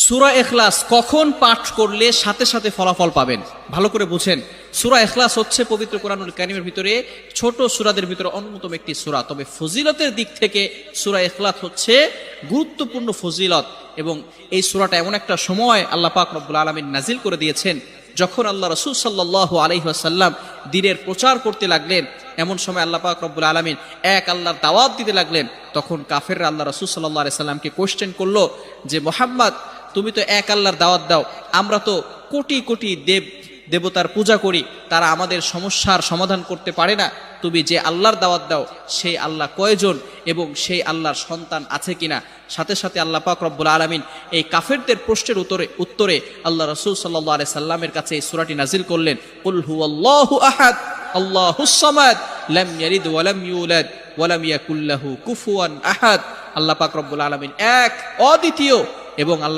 সূরা ইখলাস কখন পাঠ করলে সাথে সাথে ফলাফল পাবেন, ভালো করে বুঝেন। সূরা ইখলাস হচ্ছে পবিত্র কোরআনুল কারীমের ভিতরে ছোট সূরাদের ভিতরে অন্যতম একটি সূরা। তবে ফজিলতের দিক থেকে সূরা ইখলাস হচ্ছে গুরুত্বপূর্ণ ফজিলত, এবং এই সূরাটা এমন একটা সময় আল্লাহ পাক রব্বুল আলামিন নাজিল করে দিয়েছেন যখন আল্লাহ রাসূল সাল্লাল্লাহু আলাইহি ওয়াসাল্লাম দ্বীনের প্রচার করতে লাগলেন। এমন সময় আল্লাহ পাক রব্বুল আলামিন এক আল্লাহর দাওয়াত দিতে লাগলেন। তখন কাফেররা আল্লাহ রাসূল সাল্লাল্লাহু আলাইহি সাল্লামকে কোশ্চেন করলো যে মুহাম্মদ, তুমি তো এক আল্লাহর দাওয়াত দাও, আমরা তো কোটি কোটি দেবতার পূজা করি, তারা আমাদের সমস্যার সমাধান করতে পারে না। তুমি যে আল্লাহর দাওয়াত দাও সেই আল্লাহ কয়জন এবং সেই আল্লাহর সন্তান আছে কিনা? সাথে সাথে আল্লাহ পাক রব্বুল আলামিন এই কাফেরদের প্রশ্নের উত্তরে আল্লাহ রাসূল সাল্লাল্লাহু আলাইহি সাল্লামের কাছে এই সূরাটি নাজিল করলেন, কুল হুয়াল্লাহু আহাদ আল্লাহুস সামাদ লাম ইয়ালিদ ওয়া লাম ইউলাদ ওয়া লাম ইয়াকুল লাহু কুফুয়ান আহাদ। আল্লাহ পাক রব্বুল আলামিন এক, অদ্বিতীয়, এবং আল্লাহ